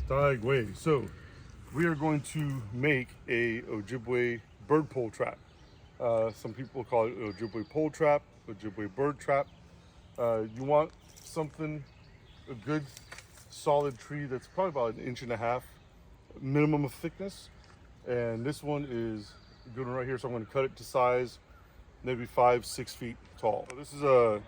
Ojibwe. So we are going to make a Ojibwe bird pole trap. Some people call it Ojibwe pole trap, Ojibwe bird trap. You want something, a good solid tree that's probably about 1.5 inches minimum of thickness. And this one is a good one right here. So I'm going to cut it to size, maybe 5-6 feet tall. So this is a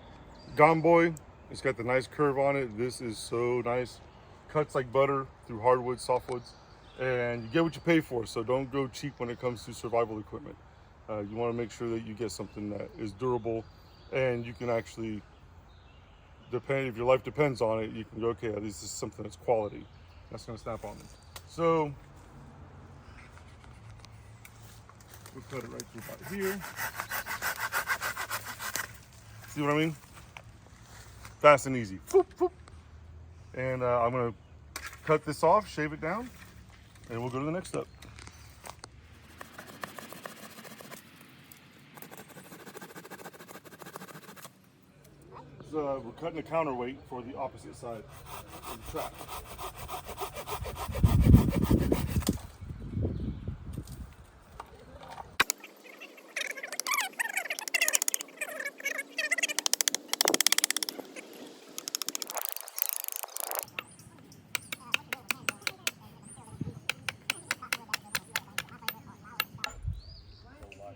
gomboy. It's got the nice curve on it. This is so nice. Cuts like butter through hardwoods, softwoods, and you get what you pay for. So don't go cheap when it comes to survival equipment. You want to make sure that you get something that is durable, and you can actually, depend if your life depends on it, you can go, okay, this is something that's quality. That's going to snap on me. So we'll cut it right through about here. See what I mean? Fast and easy. Boop, boop. And I'm going to cut this off, shave it down, and we'll go to the next step. So we're cutting a counterweight for the opposite side of the trap.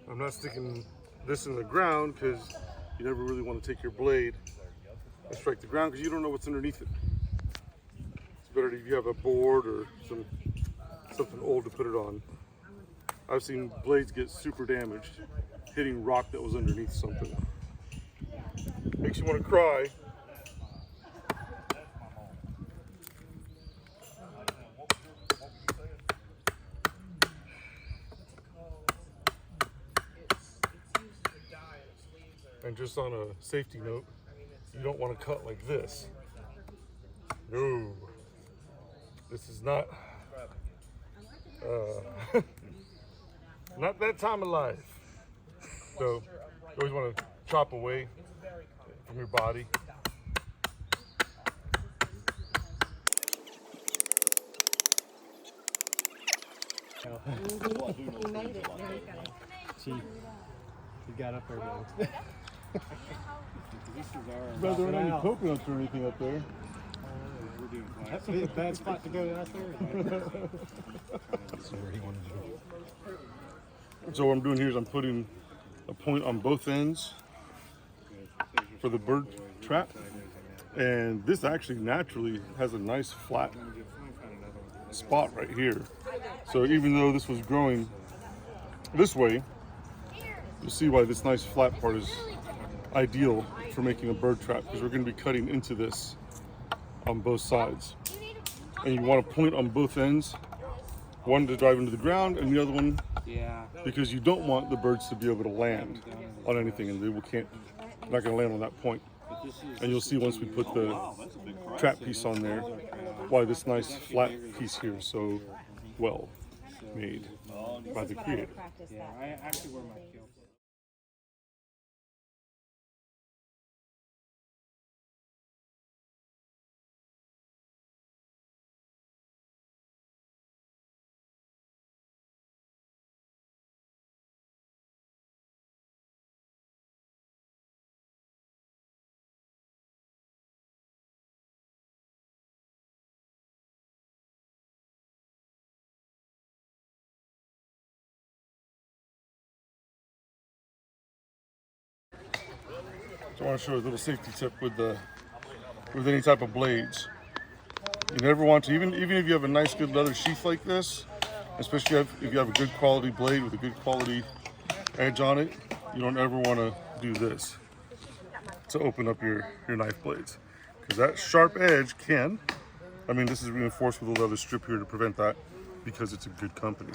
I'm not sticking this in the ground because you never really want to take your blade and strike the ground because you don't know what's underneath it. It's better if you have a board or something old to put it on. I've seen blades get super damaged hitting rock that was underneath something. Makes you want to cry. And just on a safety note, you don't want to cut like this. No, this is not not that time of life. So you always want to chop away from your body. He made it. He got up there though. But there aren't any coconuts or anything up there. That'd be a bad spot to go out there. So what I'm doing here is I'm putting a point on both ends for the bird trap. And this actually naturally has a nice flat spot right here. So even though this was growing this way, you'll see why this nice flat part is ideal for making a bird trap, because we're going to be cutting into this on both sides. And you want to point on both ends, one to drive into the ground and the other one because you don't want the birds to be able to land on anything, and they're not going to land on that point. And you'll see once we put the trap piece on there why this nice flat piece here is so well made by the creator. Yeah, I actually wear my kilt. So I want to show you a little safety tip with any type of blades. You never want to, even if you have a nice good leather sheath like this, especially if you have a good quality blade with a good quality edge on it, you don't ever want to do this to open up your knife blades, because that sharp edge can, this is reinforced with a leather strip here to prevent that because it's a good company.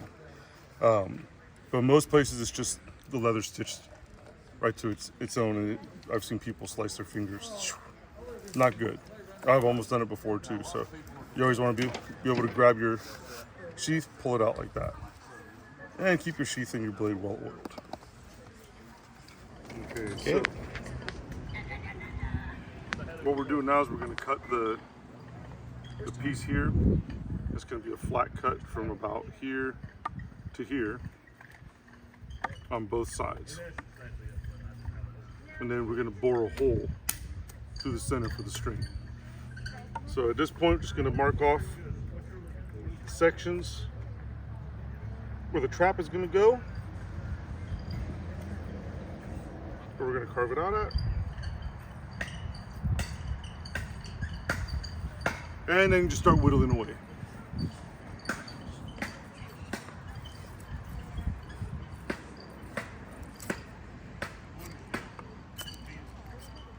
But most places it's just the leather stitched right to its own, and I've seen people slice their fingers. Not good. I've almost done it before too. So you always want to be able to grab your sheath, pull it out like that, and keep your sheath and your blade well oiled. Okay. So what we're doing now is we're going to cut the piece here It's going to be a flat cut from about here to here on both sides. And then we're going to bore a hole through the center for the string. So at this point, we're just going to mark off sections where the trap is going to go, where we're going to carve it out at. And then just start whittling away.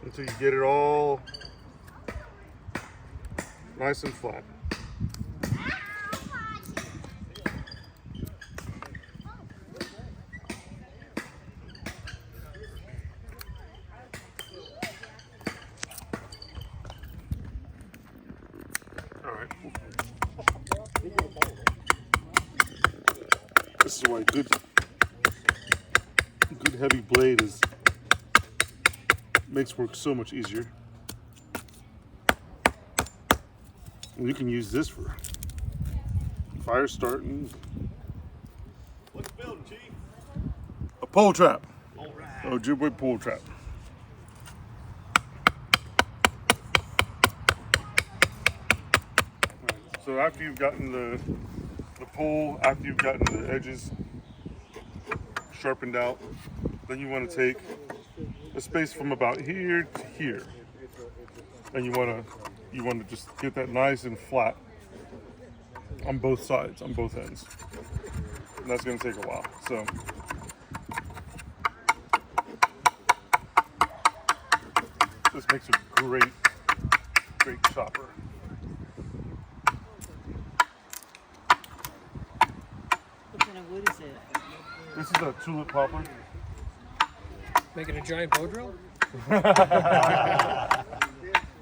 Until you get it all nice and flat. All right. This is why good heavy blade makes work so much easier. And you can use this for fire starting. What's the building, Chief? A pole trap. All right. Ojibwe pole trap. So after you've gotten the pole, after you've gotten the edges sharpened out, then you want to take a space from about here to here, and you want to just get that nice and flat on both sides, on both ends. And that's going to take a while. So this makes a great chopper. What kind of wood is it? This is a tulip poplar. Making a giant bow drill?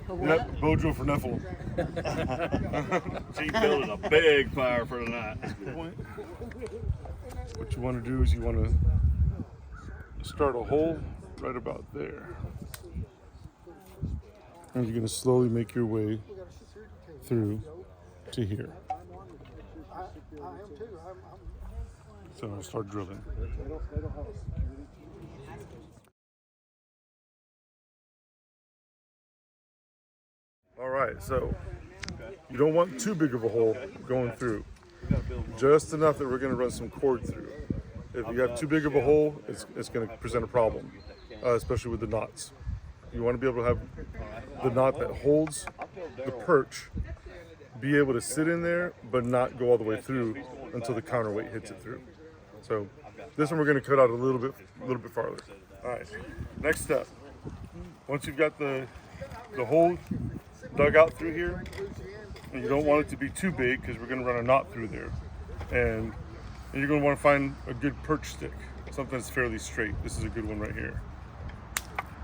Yep, bow drill for Nephilim. Chief building a big fire for tonight. What you want to do is you want to start a hole right about there. And you're going to slowly make your way through to here. So I'll start drilling. All right, so you don't want too big of a hole going through. Just enough that we're going to run some cord through. If you have too big of a hole, it's going to present a problem, especially with the knots. You want to be able to have the knot that holds the perch be able to sit in there, but not go all the way through until the counterweight hits it through. So this one we're going to cut out a little bit farther. All right, next step. Once you've got the hole dug out through here, and you don't want it to be too big because we're going to run a knot through there, and you're going to want to find a good perch stick, something that's fairly straight. This is a good one right here.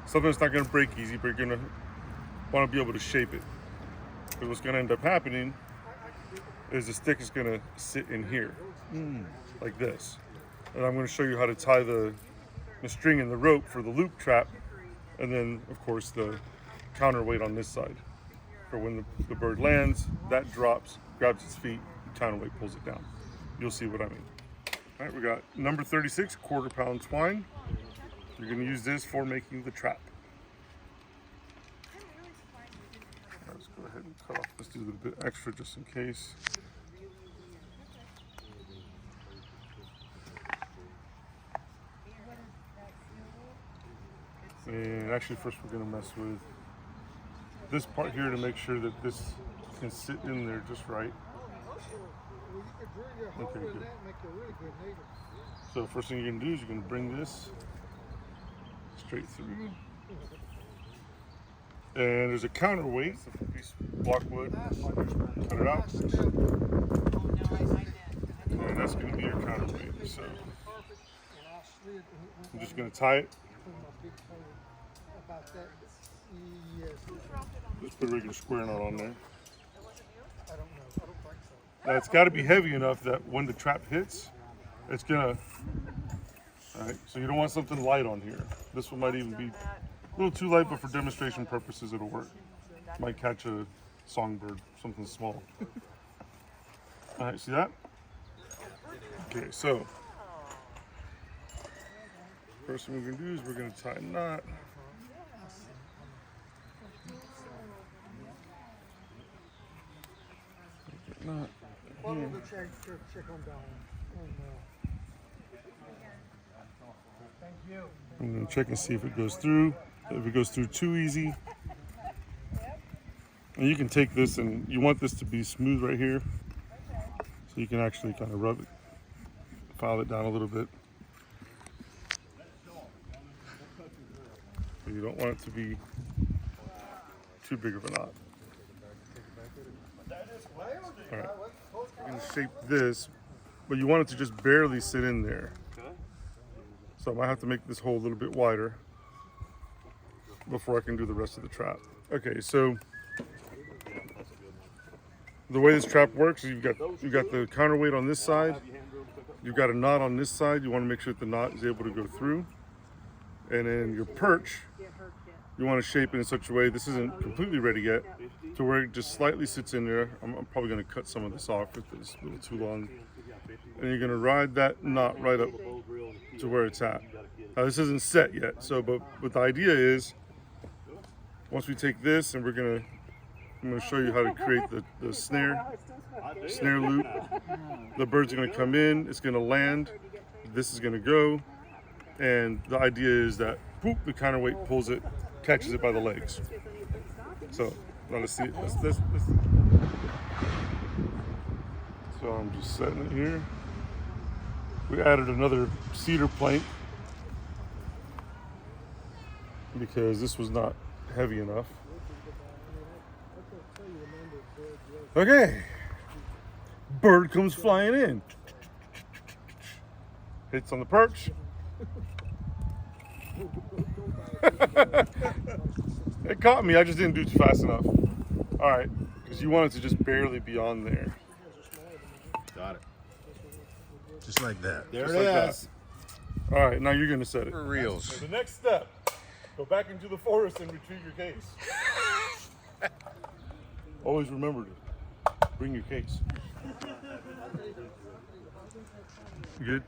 Something that's not going to break easy, but you're going to want to be able to shape it. Because what's going to end up happening is the stick is going to sit in here, like this. And I'm going to show you how to tie the string and the rope for the loop trap, and then, of course, the counterweight on this side. For when the bird lands, that drops, grabs its feet, the counterweight pulls it down. You'll see what I mean. All right, we got number 36, quarter-pound twine. You're going to use this for making the trap. Let's go ahead and cut off. Let's do a little bit extra just in case. And actually, first we're going to mess with this part here to make sure that this can sit in there just right. Okay, good. So first thing you're going to do is you're going to bring this straight through. And there's a counterweight, so a piece of block wood, cut it out. And that's going to be your counterweight. So I'm just going to tie it. Just put a regular square knot on there. Now it's got to be heavy enough that when the trap hits, it's gonna. All right, so you don't want something light on here. This one might even be a little too light, but for demonstration purposes, it'll work. Might catch a songbird, something small. All right, see that? Okay, so first thing we're gonna do is we're gonna tie a knot. Knot here. I'm gonna check and see if it goes through. If it goes through too easy, and you can take this and you want this to be smooth right here, so you can actually kind of rub it, file it down a little bit. But you don't want it to be too big of a knot. All right, we're gonna shape this, but you want it to just barely sit in there. So I might have to make this hole a little bit wider before I can do the rest of the trap. Okay, so the way this trap works is you've got the counterweight on this side, you've got a knot on this side. You want to make sure that the knot is able to go through, and then your perch, you want to shape it in such a way, this isn't completely ready yet, to where it just slightly sits in there. I'm probably going to cut some of this off if it's a little too long. And you're going to ride that knot right up to where it's at. Now this isn't set yet, so but the idea is, once we take this and I'm going to show you how to create the snare loop. The bird's going to come in, it's going to land, this is going to go, and the idea is that whoop, the counterweight pulls it, catches it by the legs. So now let's see it. Let's. So I'm just setting it here. We added another cedar plank because this was not heavy enough. Okay, bird comes flying in. Hits on the perch. It caught me, I just didn't do it fast enough. All right, because you want it to just barely be on there. Got it. Just like that. There Just it like is. All right, now you're gonna set it. For reals. So the next step, go back into the forest and retrieve your case. Always remember to bring your case. You good?